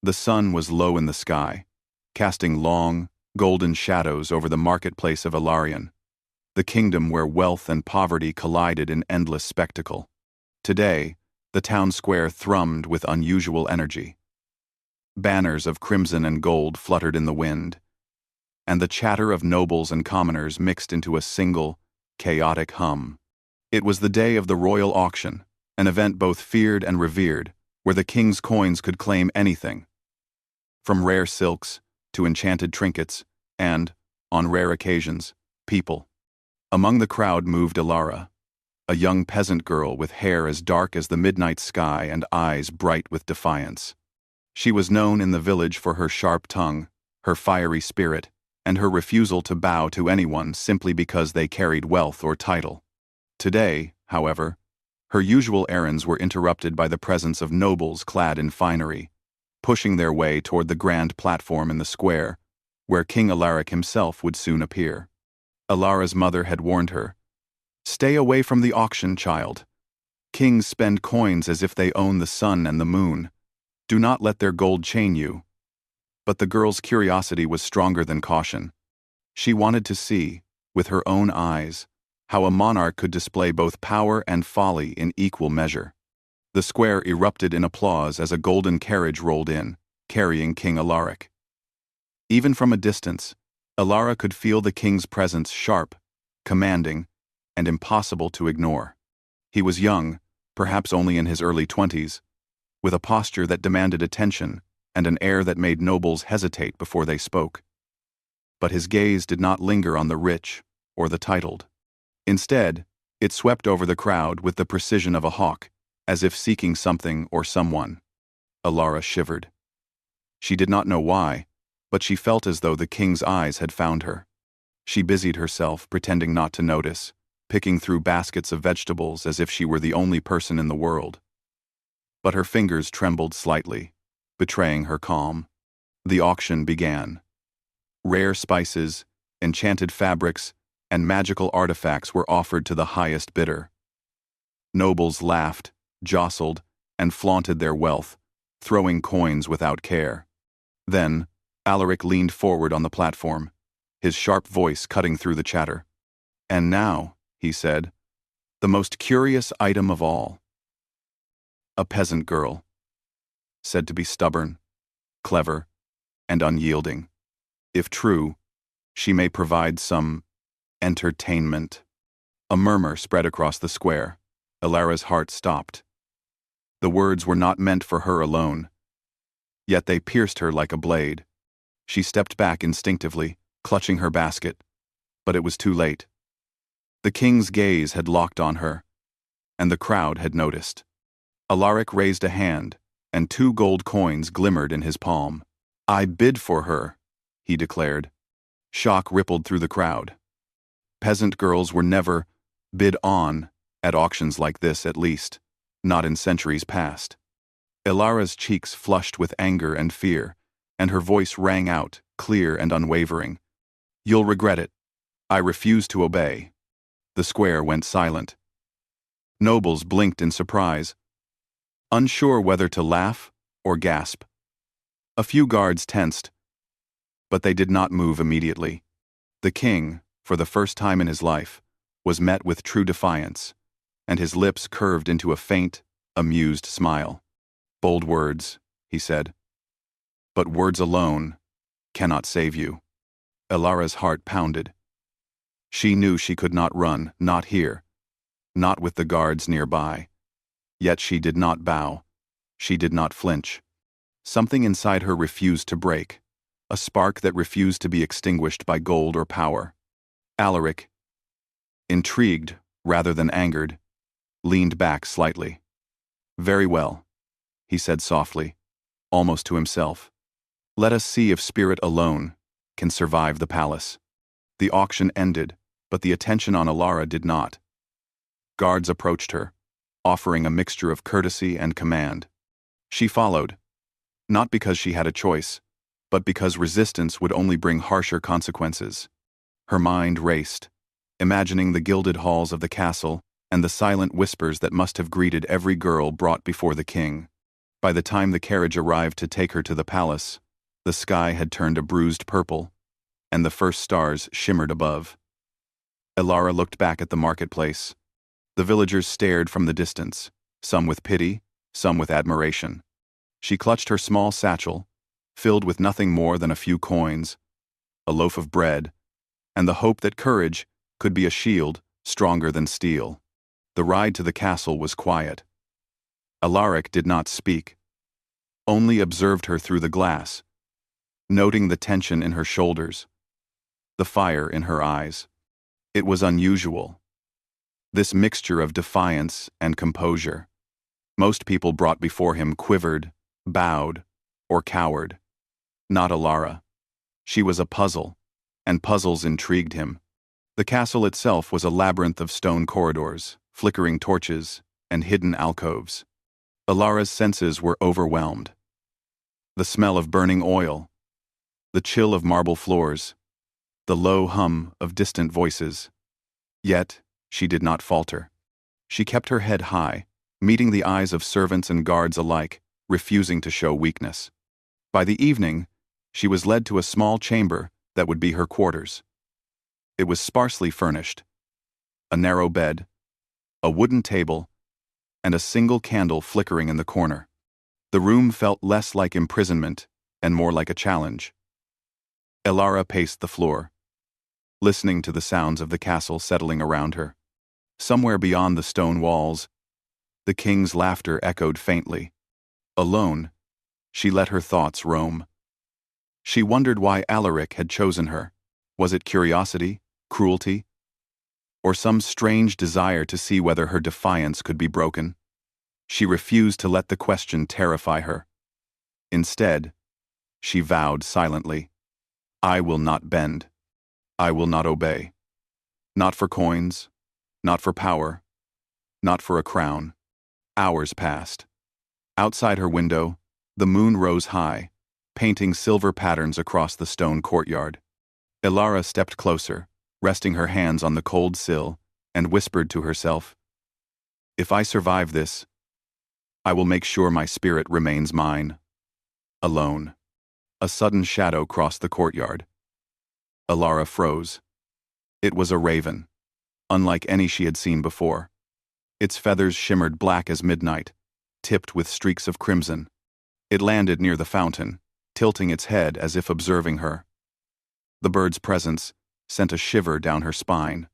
The sun was low in the sky, casting long, golden shadows over the marketplace of Ilarion, the kingdom where wealth and poverty collided in endless spectacle. Today, the town square thrummed with unusual energy. Banners of crimson and gold fluttered in the wind, and the chatter of nobles and commoners mixed into a single, chaotic hum. It was the day of the royal auction, an event both feared and revered, where the king's coins could claim anything, from rare silks to enchanted trinkets and, on rare occasions, people. Among the crowd moved Ilara, a young peasant girl with hair as dark as the midnight sky and eyes bright with defiance. She was known in the village for her sharp tongue, her fiery spirit, and her refusal to bow to anyone simply because they carried wealth or title. Today, however, her usual errands were interrupted by the presence of nobles clad in finery, pushing their way toward the grand platform in the square, where King Alaric himself would soon appear. Ilara's mother had warned her, "Stay away from the auction, child. Kings spend coins as if they own the sun and the moon. Do not let their gold chain you." But the girl's curiosity was stronger than caution. She wanted to see, with her own eyes, how a monarch could display both power and folly in equal measure. The square erupted in applause as a golden carriage rolled in, carrying King Alaric. Even from a distance, Ilara could feel the king's presence sharp, commanding, and impossible to ignore. He was young, perhaps only in his early 20s, with a posture that demanded attention and an air that made nobles hesitate before they spoke. But his gaze did not linger on the rich or the titled. Instead, it swept over the crowd with the precision of a hawk, as if seeking something or someone. Ilara shivered. She did not know why, but she felt as though the king's eyes had found her. She busied herself, pretending not to notice, picking through baskets of vegetables as if she were the only person in the world. But her fingers trembled slightly, betraying her calm. The auction began. Rare spices, enchanted fabrics, and magical artifacts were offered to the highest bidder. Nobles laughed, jostled, and flaunted their wealth, throwing coins without care. Then, Alaric leaned forward on the platform, his sharp voice cutting through the chatter. "And now," he said, "the most curious item of all. A peasant girl, said to be stubborn, clever, and unyielding. If true, she may provide some entertainment." A murmur spread across the square. Ilara's heart stopped. The words were not meant for her alone, yet they pierced her like a blade. She stepped back instinctively, clutching her basket, but it was too late. The king's gaze had locked on her, and the crowd had noticed. Alaric raised a hand, and 2 gold coins glimmered in his palm. "I bid for her," he declared. Shock rippled through the crowd. Peasant girls were never bid on at auctions like this, at least, not in centuries past. Ilara's cheeks flushed with anger and fear, and her voice rang out, clear and unwavering. "You'll regret it. I refuse to obey." The square went silent. Nobles blinked in surprise, unsure whether to laugh or gasp. A few guards tensed, but they did not move immediately. The king, for the first time in his life, was met with true defiance, and his lips curved into a faint, amused smile. "Bold words," he said. "But words alone cannot save you." Ilara's heart pounded. She knew she could not run, not here, not with the guards nearby. Yet she did not bow. She did not flinch. Something inside her refused to break, a spark that refused to be extinguished by gold or power. Alaric, intrigued rather than angered, leaned back slightly. "Very well," he said softly, almost to himself. "Let us see if spirit alone can survive the palace." The auction ended, but the attention on Ilara did not. Guards approached her, offering a mixture of courtesy and command. She followed, not because she had a choice, but because resistance would only bring harsher consequences. Her mind raced, imagining the gilded halls of the castle and the silent whispers that must have greeted every girl brought before the king. By the time the carriage arrived to take her to the palace, the sky had turned a bruised purple, and the first stars shimmered above. Elara looked back at the marketplace. The villagers stared from the distance, some with pity, some with admiration. She clutched her small satchel, filled with nothing more than a few coins, a loaf of bread, and the hope that courage could be a shield stronger than steel. The ride to the castle was quiet. Alaric did not speak, only observed her through the glass, noting the tension in her shoulders, the fire in her eyes. It was unusual, this mixture of defiance and composure. Most people brought before him quivered, bowed, or cowered. Not Elara. She was a puzzle, and puzzles intrigued him. The castle itself was a labyrinth of stone corridors, flickering torches, and hidden alcoves. Elara's senses were overwhelmed. The smell of burning oil, the chill of marble floors, the low hum of distant voices. Yet, she did not falter. She kept her head high, meeting the eyes of servants and guards alike, refusing to show weakness. By the evening, she was led to a small chamber that would be her quarters. It was sparsely furnished. A narrow bed, a wooden table, and a single candle flickering in the corner. The room felt less like imprisonment and more like a challenge. Elara paced the floor, listening to the sounds of the castle settling around her. Somewhere beyond the stone walls, the king's laughter echoed faintly. Alone, she let her thoughts roam. She wondered why Alaric had chosen her. Was it curiosity, cruelty, or some strange desire to see whether her defiance could be broken? She refused to let the question terrify her. Instead, she vowed silently, "I will not bend. I will not obey. Not for coins, not for power, not for a crown." Hours passed. Outside her window, the moon rose high, painting silver patterns across the stone courtyard. Elara stepped closer, resting her hands on the cold sill, and whispered to herself, "If I survive this, I will make sure my spirit remains mine." Alone. A sudden shadow crossed the courtyard. Elara froze. It was a raven, unlike any she had seen before. Its feathers shimmered black as midnight, tipped with streaks of crimson. It landed near the fountain, tilting its head as if observing her. The bird's presence sent a shiver down her spine.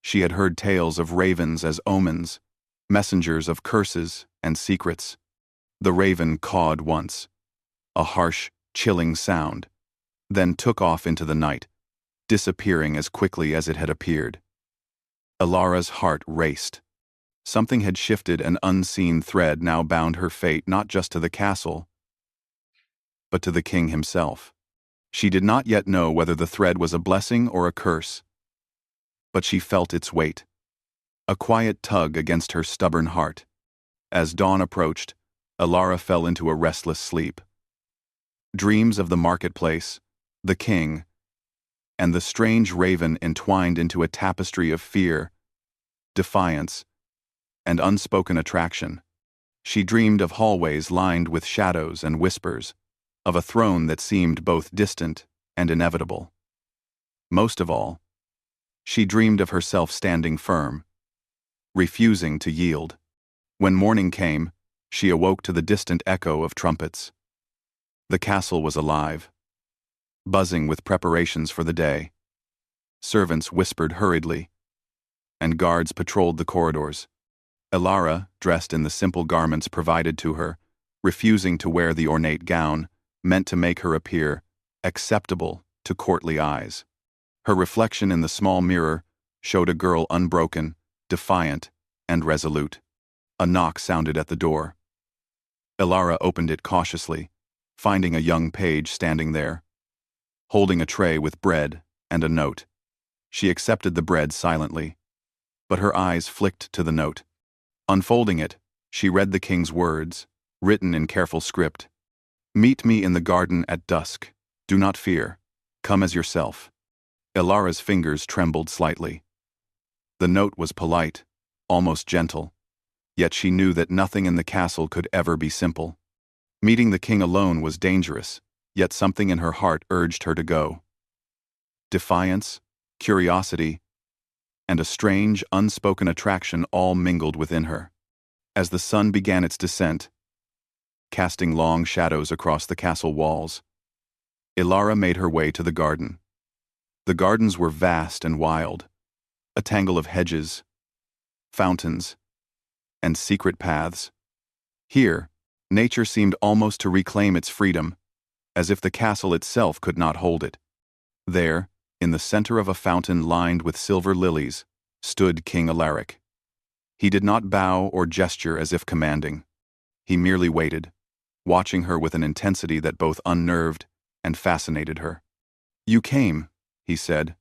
She had heard tales of ravens as omens, messengers of curses and secrets. The raven cawed once, a harsh, chilling sound, then took off into the night, disappearing as quickly as it had appeared. Elara's heart raced. Something had shifted. An unseen thread now bound her fate not just to the castle, but to the king himself. She did not yet know whether the thread was a blessing or a curse, but she felt its weight, a quiet tug against her stubborn heart. As dawn approached, Elara fell into a restless sleep. Dreams of the marketplace, the king, and the strange raven entwined into a tapestry of fear, defiance, and unspoken attraction. She dreamed of hallways lined with shadows and whispers, of a throne that seemed both distant and inevitable. Most of all, she dreamed of herself standing firm, refusing to yield. When morning came, she awoke to the distant echo of trumpets. The castle was alive, buzzing with preparations for the day. Servants whispered hurriedly, and guards patrolled the corridors. Elara, dressed in the simple garments provided to her, refusing to wear the ornate gown, meant to make her appear acceptable to courtly eyes. Her reflection in the small mirror showed a girl unbroken, defiant, and resolute. A knock sounded at the door. Elara opened it cautiously, finding a young page standing there, holding a tray with bread and a note. She accepted the bread silently, but her eyes flicked to the note. Unfolding it, she read the king's words, written in careful script. "Meet me in the garden at dusk. Do not fear. Come as yourself." Elara's fingers trembled slightly. The note was polite, almost gentle, yet she knew that nothing in the castle could ever be simple. Meeting the king alone was dangerous, yet something in her heart urged her to go. Defiance, curiosity, and a strange, unspoken attraction all mingled within her. As the sun began its descent, casting long shadows across the castle walls, Ilara made her way to the garden. The gardens were vast and wild, a tangle of hedges, fountains, and secret paths. Here, nature seemed almost to reclaim its freedom, as if the castle itself could not hold it. There, in the center of a fountain lined with silver lilies, stood King Alaric. He did not bow or gesture as if commanding. He merely waited, watching her with an intensity that both unnerved and fascinated her. "You came," he said,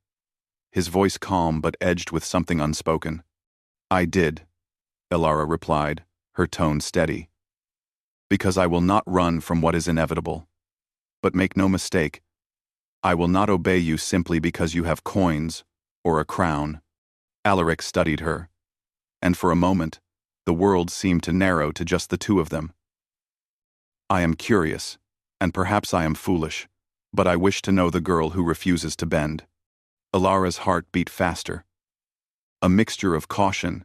his voice calm but edged with something unspoken. "I did," Ilara replied, her tone steady. "Because I will not run from what is inevitable. But make no mistake, I will not obey you simply because you have coins or a crown." Alaric studied her, and for a moment, the world seemed to narrow to just the two of them. "I am curious, and perhaps I am foolish, but I wish to know the girl who refuses to bend." Ilara's heart beat faster. A mixture of caution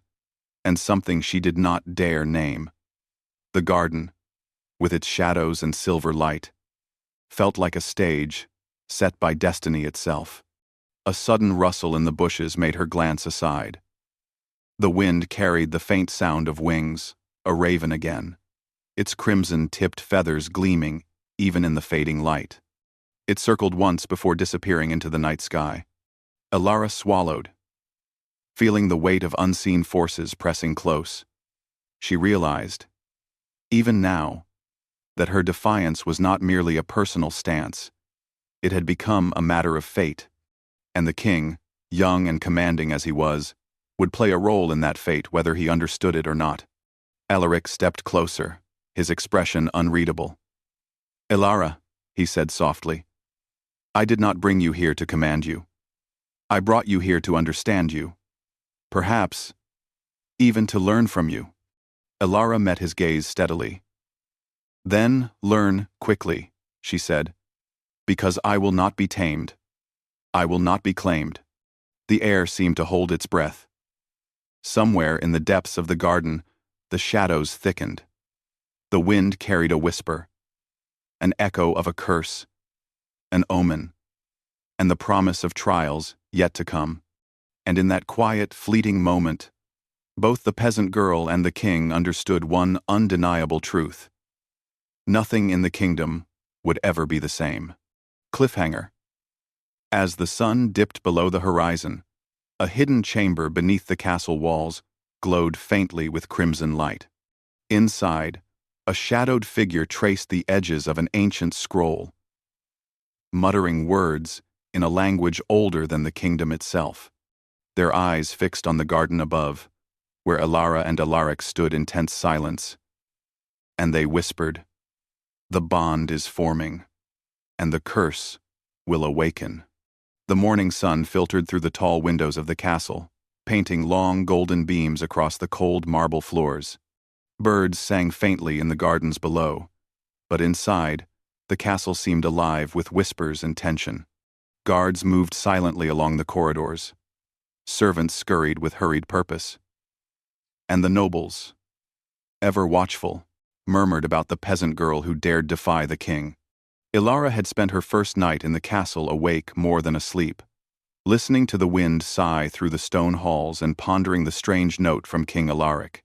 and something she did not dare name. The garden, with its shadows and silver light, felt like a stage set by destiny itself. A sudden rustle in the bushes made her glance aside. The wind carried the faint sound of wings, a raven again, its crimson-tipped feathers gleaming even in the fading light. It circled once before disappearing into the night sky. Ilara swallowed, feeling the weight of unseen forces pressing close. She realized, even now, that her defiance was not merely a personal stance. It had become a matter of fate, and the king, young and commanding as he was, would play a role in that fate whether he understood it or not. Alaric stepped closer, his expression unreadable. "Ilara," he said softly, "I did not bring you here to command you. I brought you here to understand you. Perhaps, even to learn from you." Ilara met his gaze steadily. "Then learn quickly," she said, "because I will not be tamed. I will not be claimed." The air seemed to hold its breath. Somewhere in the depths of the garden, the shadows thickened. The wind carried a whisper, an echo of a curse, an omen, and the promise of trials yet to come. And in that quiet, fleeting moment, both the peasant girl and the king understood one undeniable truth. Nothing in the kingdom would ever be the same. Cliffhanger. As the sun dipped below the horizon, a hidden chamber beneath the castle walls glowed faintly with crimson light. Inside, a shadowed figure traced the edges of an ancient scroll, muttering words in a language older than the kingdom itself. Their eyes fixed on the garden above, where Ilara and Alaric stood in tense silence. And they whispered, "The bond is forming, and the curse will awaken." The morning sun filtered through the tall windows of the castle, painting long golden beams across the cold marble floors. Birds sang faintly in the gardens below, but inside, the castle seemed alive with whispers and tension. Guards moved silently along the corridors. Servants scurried with hurried purpose. And the nobles, ever watchful, murmured about the peasant girl who dared defy the king. Ilara had spent her first night in the castle awake more than asleep, listening to the wind sigh through the stone halls and pondering the strange note from King Alaric.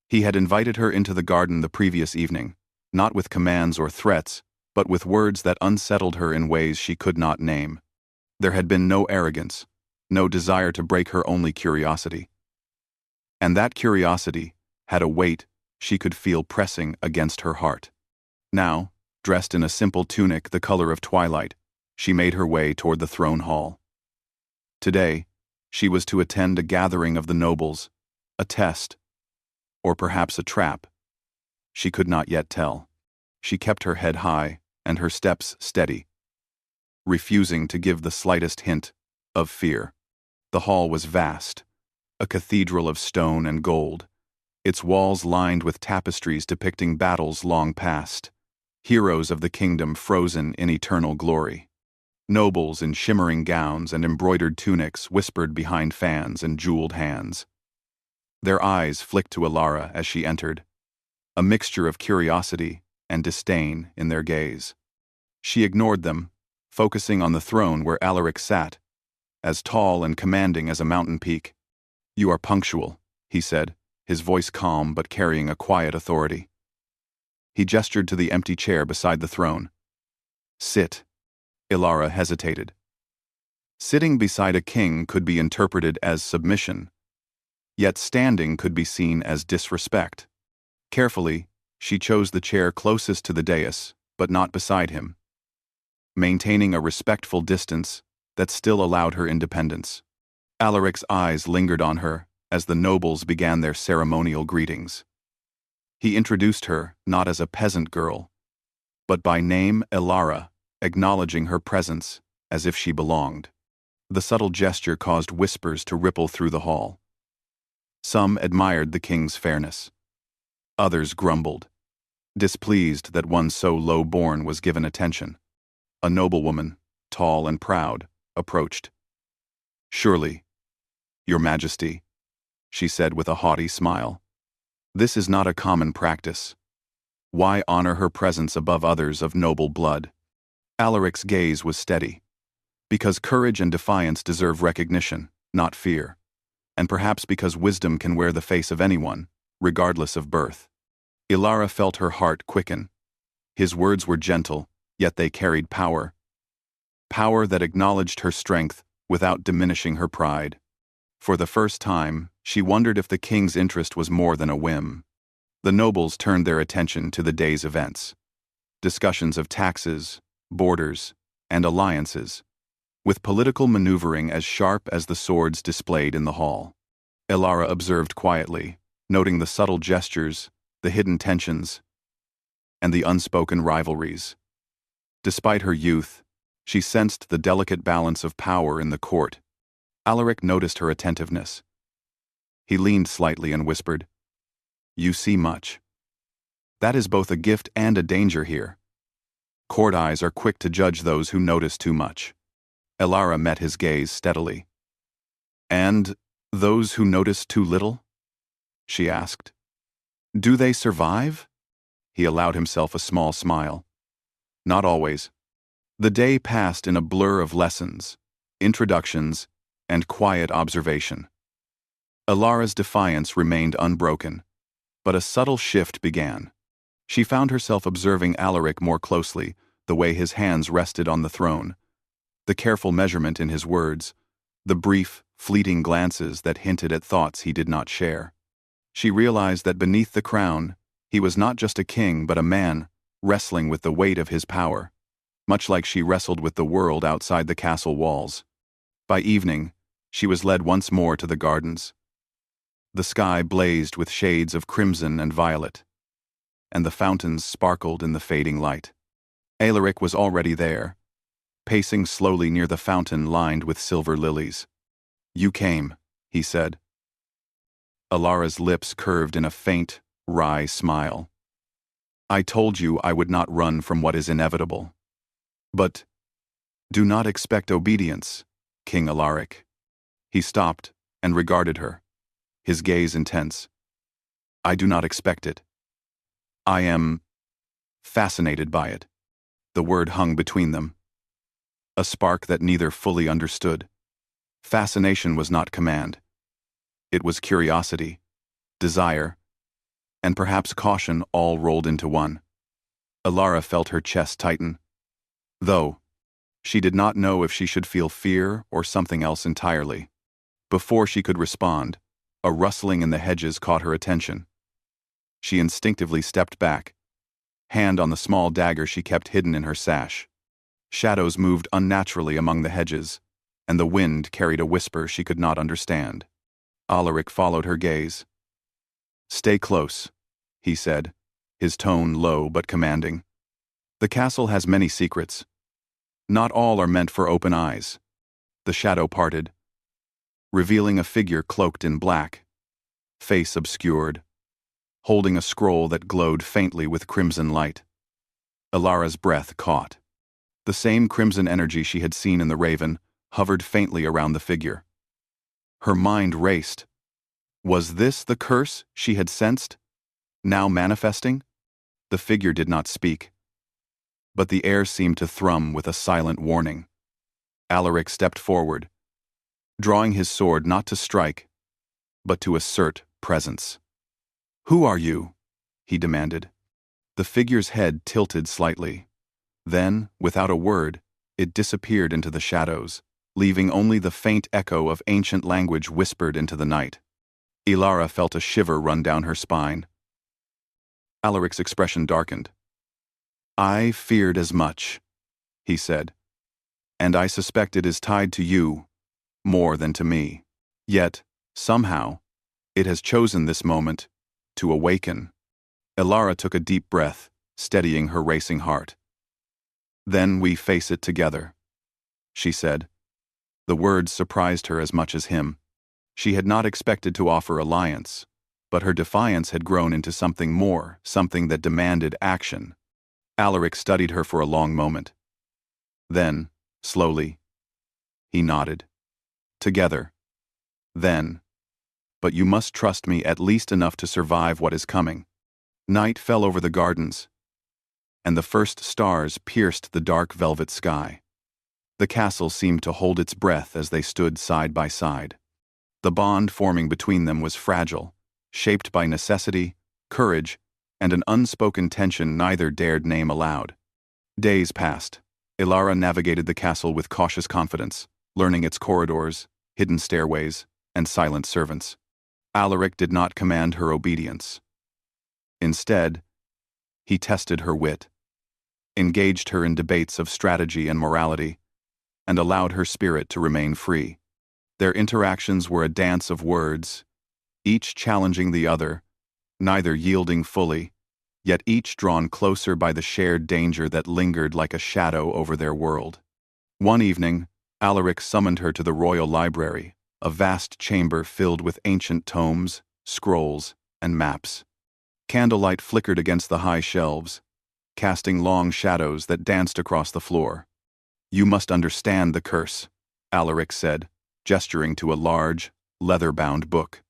He had invited her into the garden the previous evening, not with commands or threats, but with words that unsettled her in ways she could not name. There had been no arrogance, no desire to break her, only curiosity. And that curiosity had a weight she could feel pressing against her heart. Now, dressed in a simple tunic the color of twilight, she made her way toward the throne hall. Today, she was to attend a gathering of the nobles, a test, or perhaps a trap. She could not yet tell. She kept her head high and her steps steady, refusing to give the slightest hint of fear. The hall was vast, a cathedral of stone and gold, its walls lined with tapestries depicting battles long past. heroes of the kingdom frozen in eternal glory. Nobles in shimmering gowns and embroidered tunics whispered behind fans and jeweled hands. Their eyes flicked to Alara as she entered, a mixture of curiosity and disdain in their gaze. She ignored them, focusing on the throne where Alaric sat, as tall and commanding as a mountain peak. "You are punctual," he said, his voice calm but carrying a quiet authority. He gestured to the empty chair beside the throne. "Sit." Alara hesitated. Sitting beside a king could be interpreted as submission, yet standing could be seen as disrespect. Carefully, she chose the chair closest to the dais, but not beside him, maintaining a respectful distance that still allowed her independence. Alaric's eyes lingered on her as the nobles began their ceremonial greetings. He introduced her not as a peasant girl, but by name Alara, acknowledging her presence as if she belonged. The subtle gesture caused whispers to ripple through the hall. Some admired the king's fairness. Others grumbled, displeased that one so low-born was given attention. A noblewoman, tall and proud, approached. "Surely, Your Majesty," she said with a haughty smile, "this is not a common practice. Why honor her presence above others of noble blood?" Alaric's gaze was steady. Because courage and defiance deserve recognition, not fear, and perhaps because wisdom can wear the face of anyone, regardless of birth. Alara felt her heart quicken. His words were gentle, yet they carried power. Power that acknowledged her strength without diminishing her pride. For the first time, she wondered if the king's interest was more than a whim. The nobles turned their attention to the day's events. Discussions of taxes, borders, and alliances, with political maneuvering as sharp as the swords displayed in the hall. Alara observed quietly, noting the subtle gestures, the hidden tensions, and the unspoken rivalries. Despite her youth, she sensed the delicate balance of power in the court. Alaric noticed her attentiveness. He leaned slightly and whispered, "You see much. That is both a gift and a danger here. Court eyes are quick to judge those who notice too much." Alara met his gaze steadily. "And those who notice too little?" she asked. "Do they survive?" He allowed himself a small smile. "Not always." The day passed in a blur of lessons, introductions, and quiet observation. Alara's defiance remained unbroken, but a subtle shift began. She found herself observing Alaric more closely, the way his hands rested on the throne, the careful measurement in his words, the brief, fleeting glances that hinted at thoughts he did not share. She realized that beneath the crown, he was not just a king but a man, wrestling with the weight of his power, much like she wrestled with the world outside the castle walls. By evening, she was led once more to the gardens. The sky blazed with shades of crimson and violet, and the fountains sparkled in the fading light. Alaric was already there, pacing slowly near the fountain lined with silver lilies. "You came," he said. Alara's lips curved in a faint, wry smile. "I told you I would not run from what is inevitable. But do not expect obedience, King Alaric." He stopped and regarded her, his gaze intense. "I do not expect it. I am fascinated by it." The word hung between them, a spark that neither fully understood. Fascination was not command. It was curiosity, desire, and perhaps caution all rolled into one. Alara felt her chest tighten, though she did not know if she should feel fear or something else entirely. Before she could respond, a rustling in the hedges caught her attention. She instinctively stepped back, hand on the small dagger she kept hidden in her sash. Shadows moved unnaturally among the hedges, and the wind carried a whisper she could not understand. Alaric followed her gaze. "Stay close," he said, his tone low but commanding. "The castle has many secrets. Not all are meant for open eyes." The shadow parted, revealing a figure cloaked in black, face obscured, holding a scroll that glowed faintly with crimson light. Ilara's breath caught. The same crimson energy she had seen in the raven hovered faintly around the figure. Her mind raced. Was this the curse she had sensed, now manifesting? The figure did not speak, but the air seemed to thrum with a silent warning. Alaric stepped forward, drawing his sword not to strike, but to assert presence. "Who are you?" he demanded. The figure's head tilted slightly. Then, without a word, it disappeared into the shadows, leaving only the faint echo of ancient language whispered into the night. Ilara felt a shiver run down her spine. Alaric's expression darkened. "I feared as much," he said, "and I suspect it is tied to you more than to me. Yet, somehow, it has chosen this moment to awaken." Ilara took a deep breath, steadying her racing heart. "Then we face it together," she said. The words surprised her as much as him. She had not expected to offer alliance, but her defiance had grown into something more, something that demanded action. Alaric studied her for a long moment. Then, slowly, he nodded. "Together. Then. But you must trust me at least enough to survive what is coming." Night fell over the gardens, and the first stars pierced the dark velvet sky. The castle seemed to hold its breath as they stood side by side. The bond forming between them was fragile, shaped by necessity, courage, and an unspoken tension neither dared name aloud. Days passed. Ilara navigated the castle with cautious confidence, learning its corridors, hidden stairways, and silent servants. Alaric did not command her obedience. Instead, he tested her wit, engaged her in debates of strategy and morality, and allowed her spirit to remain free. Their interactions were a dance of words, each challenging the other, neither yielding fully, yet each drawn closer by the shared danger that lingered like a shadow over their world. One evening, Alaric summoned her to the royal library, a vast chamber filled with ancient tomes, scrolls, and maps. Candlelight flickered against the high shelves, casting long shadows that danced across the floor. "You must understand the curse," Alaric said, gesturing to a large, leather-bound book.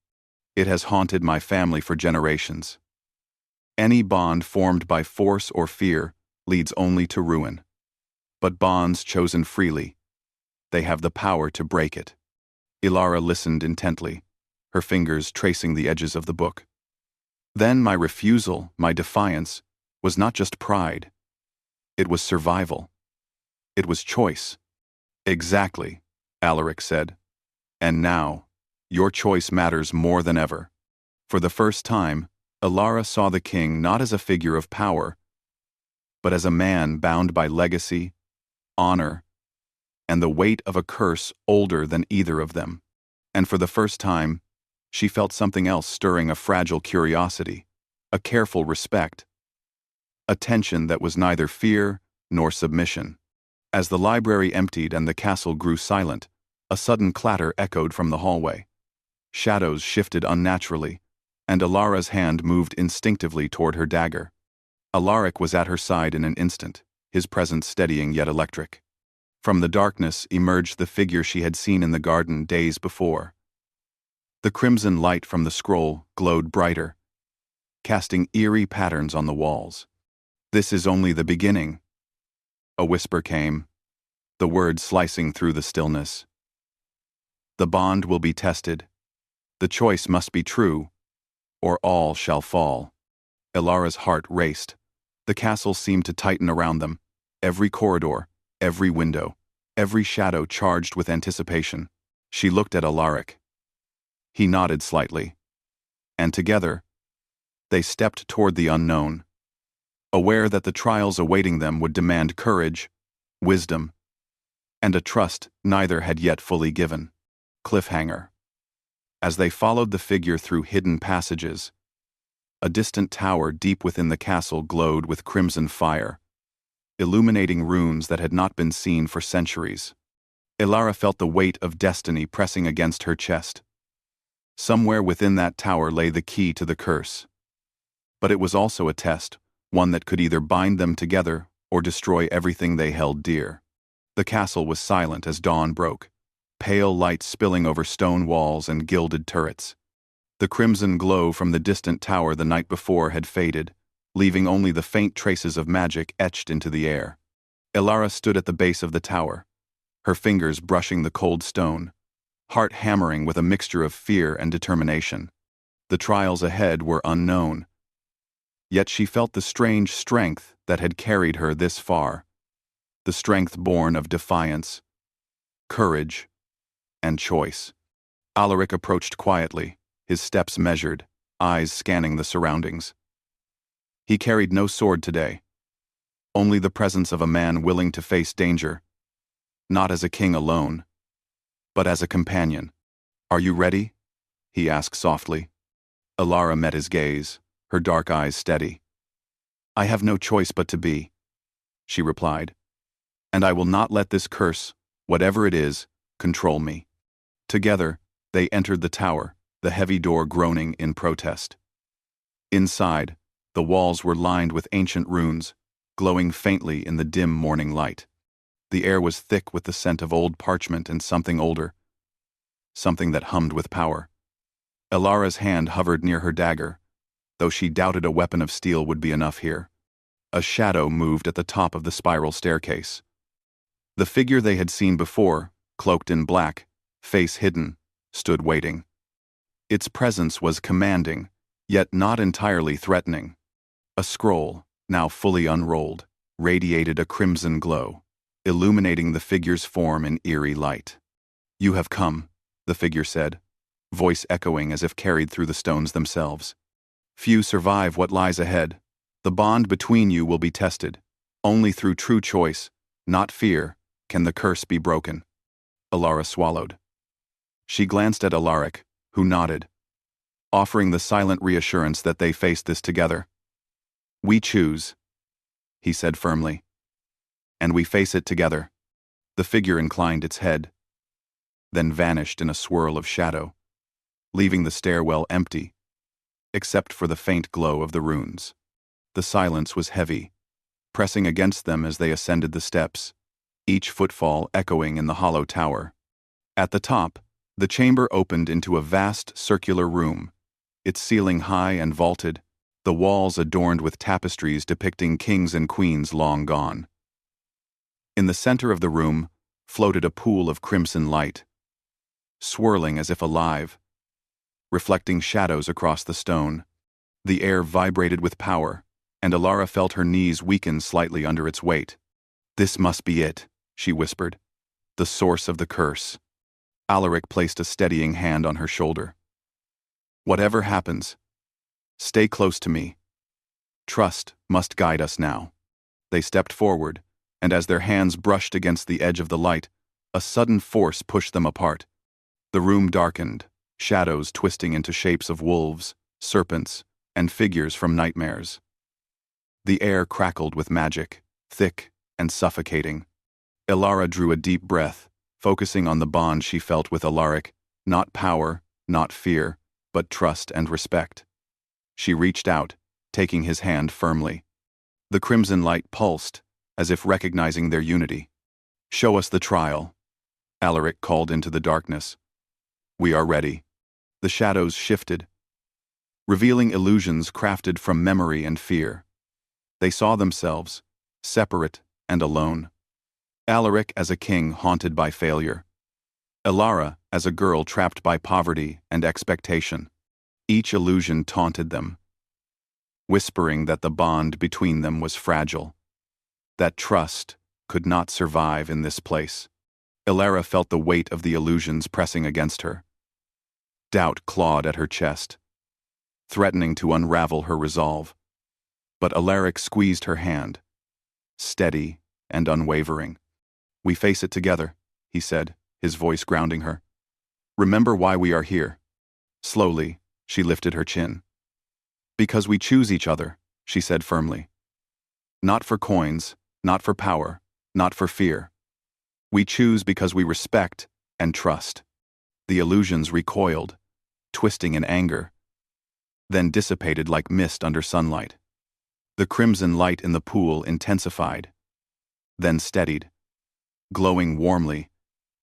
"It has haunted my family for generations. Any bond formed by force or fear leads only to ruin. But bonds chosen freely, they have the power to break it." Ilara listened intently, her fingers tracing the edges of the book. "Then my refusal, my defiance, was not just pride. It was survival. It was choice." "Exactly," Alaric said. "And now, your choice matters more than ever." For the first time, Ilara saw the king not as a figure of power, but as a man bound by legacy, honor, and the weight of a curse older than either of them. And for the first time, she felt something else stirring a fragile curiosity, a careful respect, a tension that was neither fear nor submission. As the library emptied and the castle grew silent, a sudden clatter echoed from the hallway. Shadows shifted unnaturally, and Ilara's hand moved instinctively toward her dagger. Alaric was at her side in an instant, his presence steadying yet electric. From the darkness emerged the figure she had seen in the garden days before. The crimson light from the scroll glowed brighter, casting eerie patterns on the walls. "This is only the beginning," a whisper came, the words slicing through the stillness. "The bond will be tested. The choice must be true, or all shall fall." Ilara's heart raced. The castle seemed to tighten around them, every corridor, every window, every shadow charged with anticipation. She looked at Alaric. He nodded slightly, and together, they stepped toward the unknown, aware that the trials awaiting them would demand courage, wisdom, and a trust neither had yet fully given. Cliffhanger. As they followed the figure through hidden passages, a distant tower deep within the castle glowed with crimson fire, illuminating runes that had not been seen for centuries. Ilara felt the weight of destiny pressing against her chest. Somewhere within that tower lay the key to the curse. But it was also a test, one that could either bind them together or destroy everything they held dear. The castle was silent as dawn broke, pale light spilling over stone walls and gilded turrets. The crimson glow from the distant tower the night before had faded, leaving only the faint traces of magic etched into the air. Elara stood at the base of the tower, her fingers brushing the cold stone, heart hammering with a mixture of fear and determination. The trials ahead were unknown, yet she felt the strange strength that had carried her this far, the strength born of defiance, courage, and choice. Alaric approached quietly, his steps measured, eyes scanning the surroundings. He carried no sword today, only the presence of a man willing to face danger, not as a king alone, but as a companion. "Are you ready?" he asked softly. Elara met his gaze, her dark eyes steady. "I have no choice but to be," she replied, "and I will not let this curse, whatever it is, control me." Together, they entered the tower, the heavy door groaning in protest. Inside, the walls were lined with ancient runes, glowing faintly in the dim morning light. The air was thick with the scent of old parchment and something older, something that hummed with power. Elara's hand hovered near her dagger, though she doubted a weapon of steel would be enough here. A shadow moved at the top of the spiral staircase. The figure they had seen before, cloaked in black, face hidden, stood waiting. Its presence was commanding, yet not entirely threatening. A scroll, now fully unrolled, radiated a crimson glow, illuminating the figure's form in eerie light. "You have come," the figure said, voice echoing as if carried through the stones themselves. "Few survive what lies ahead. The bond between you will be tested. Only through true choice, not fear, can the curse be broken." Elara swallowed. She glanced at Alaric, who nodded, offering the silent reassurance that they faced this together. "We choose," he said firmly, "and we face it together." The figure inclined its head, then vanished in a swirl of shadow, leaving the stairwell empty, except for the faint glow of the runes. The silence was heavy, pressing against them as they ascended the steps, each footfall echoing in the hollow tower. At the top, the chamber opened into a vast circular room, its ceiling high and vaulted, the walls adorned with tapestries depicting kings and queens long gone. In the center of the room floated a pool of crimson light, swirling as if alive, reflecting shadows across the stone. The air vibrated with power, and Elara felt her knees weaken slightly under its weight. "This must be it," she whispered. "The source of the curse." Alaric placed a steadying hand on her shoulder. "Whatever happens, stay close to me. Trust must guide us now." They stepped forward, and as their hands brushed against the edge of the light, a sudden force pushed them apart. The room darkened, shadows twisting into shapes of wolves, serpents, and figures from nightmares. The air crackled with magic, thick and suffocating. Elara drew a deep breath, focusing on the bond she felt with Alaric, not power, not fear, but trust and respect. She reached out, taking his hand firmly. The crimson light pulsed, as if recognizing their unity. "Show us the trial," Alaric called into the darkness. "We are ready." The shadows shifted, revealing illusions crafted from memory and fear. They saw themselves, separate and alone. Alaric as a king haunted by failure. Elara as a girl trapped by poverty and expectation. Each illusion taunted them, whispering that the bond between them was fragile, that trust could not survive in this place. Elara felt the weight of the illusions pressing against her. Doubt clawed at her chest, threatening to unravel her resolve. But Alaric squeezed her hand, steady and unwavering. "We face it together," he said, his voice grounding her. "Remember why we are here." Slowly, she lifted her chin. "Because we choose each other," she said firmly. "Not for coins, not for power, not for fear. We choose because we respect and trust." The illusions recoiled, twisting in anger, then dissipated like mist under sunlight. The crimson light in the pool intensified, then steadied, glowing warmly,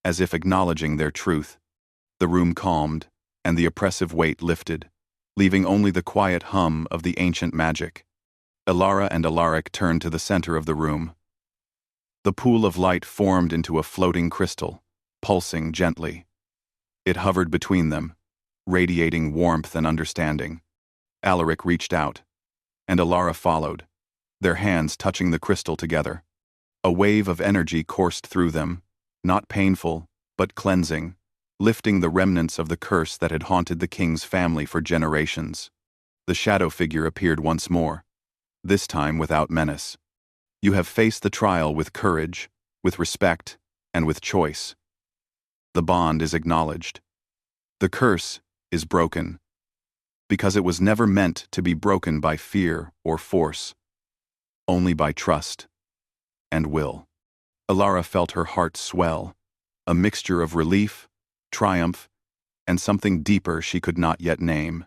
as if acknowledging their truth. The room calmed, and the oppressive weight lifted, leaving only the quiet hum of the ancient magic. Elara and Alaric turned to the center of the room. The pool of light formed into a floating crystal, pulsing gently. It hovered between them, radiating warmth and understanding. Alaric reached out, and Elara followed, their hands touching the crystal together. A wave of energy coursed through them, not painful, but cleansing, lifting the remnants of the curse that had haunted the king's family for generations. The shadow figure appeared once more, this time without menace. You have faced the trial with courage, with respect, and with choice. The bond is acknowledged. The curse is broken, because it was never meant to be broken by fear or force, only by trust and will. Elara felt her heart swell, a mixture of relief, triumph, and something deeper she could not yet name.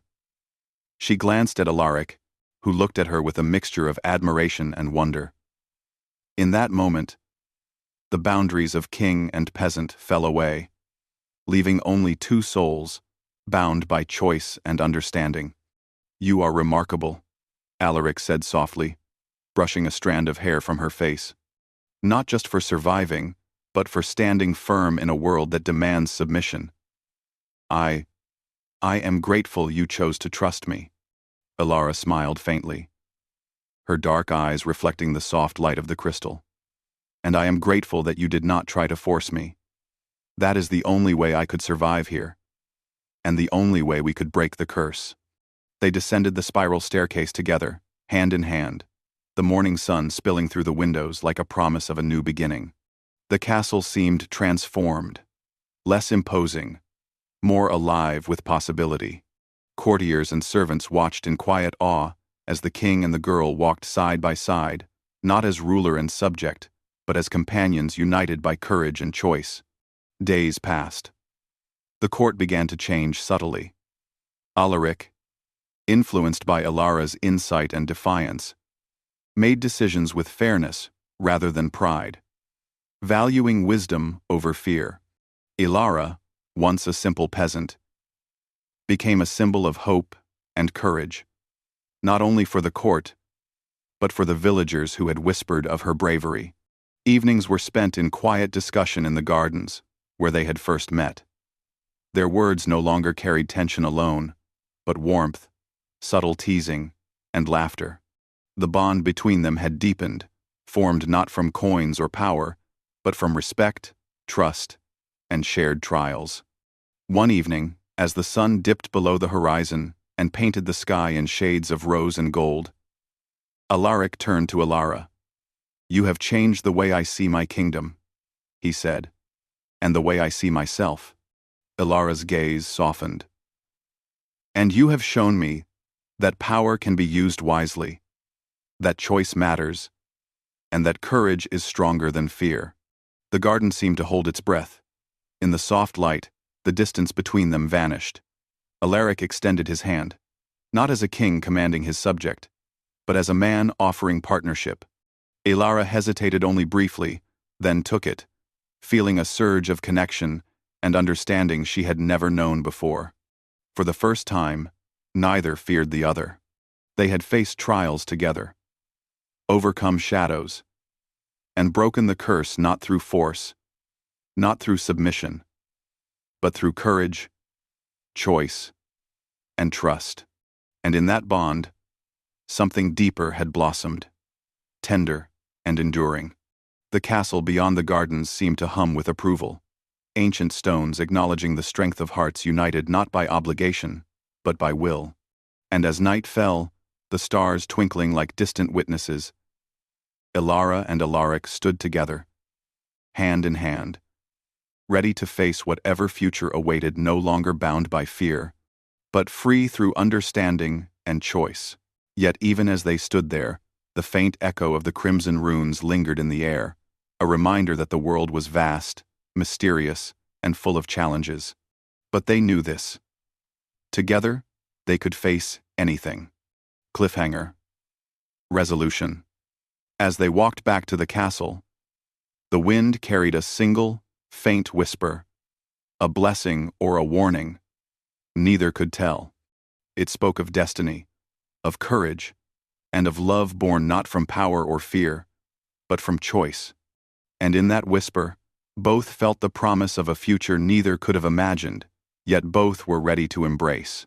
She glanced at Alaric, who looked at her with a mixture of admiration and wonder. In that moment, the boundaries of king and peasant fell away, leaving only two souls, bound by choice and understanding. "You are remarkable," Alaric said softly, brushing a strand of hair from her face. "Not just for surviving, but for standing firm in a world that demands submission. I am grateful you chose to trust me." Elara smiled faintly, her dark eyes reflecting the soft light of the crystal. "And I am grateful that you did not try to force me. That is the only way I could survive here, and the only way we could break the curse." They descended the spiral staircase together, hand in hand, the morning sun spilling through the windows like a promise of a new beginning. The castle seemed transformed, less imposing, more alive with possibility. Courtiers and servants watched in quiet awe as the king and the girl walked side by side, not as ruler and subject, but as companions united by courage and choice. Days passed. The court began to change subtly. Alaric, influenced by Elara's insight and defiance, made decisions with fairness rather than pride, valuing wisdom over fear. Elara, once a simple peasant, became a symbol of hope and courage, not only for the court, but for the villagers who had whispered of her bravery. Evenings were spent in quiet discussion in the gardens, where they had first met. Their words no longer carried tension alone, but warmth, subtle teasing, and laughter. The bond between them had deepened, formed not from coins or power, but from respect, trust, and shared trials. One evening, as the sun dipped below the horizon and painted the sky in shades of rose and gold, Alaric turned to Elara. "You have changed the way I see my kingdom," he said, "and the way I see myself." Elara's gaze softened. "And you have shown me that power can be used wisely, that choice matters, and that courage is stronger than fear." The garden seemed to hold its breath. In the soft light, the distance between them vanished. Alaric extended his hand, not as a king commanding his subject, but as a man offering partnership. Elara hesitated only briefly, then took it, feeling a surge of connection and understanding she had never known before. For the first time, neither feared the other. They had faced trials together, overcome shadows, and broken the curse not through force, not through submission, but through courage, choice, and trust. And in that bond, something deeper had blossomed, tender and enduring. The castle beyond the gardens seemed to hum with approval, ancient stones acknowledging the strength of hearts united not by obligation, but by will. And as night fell, the stars twinkling like distant witnesses, Elara and Alaric stood together, hand in hand, ready to face whatever future awaited, no longer bound by fear, but free through understanding and choice. Yet even as they stood there, the faint echo of the crimson runes lingered in the air, a reminder that the world was vast, mysterious, and full of challenges. But they knew this. Together, they could face anything. Cliffhanger. Resolution. As they walked back to the castle, the wind carried a single, faint whisper, a blessing or a warning. Neither could tell. It spoke of destiny, of courage, and of love born not from power or fear, but from choice. And in that whisper, both felt the promise of a future neither could have imagined, yet both were ready to embrace.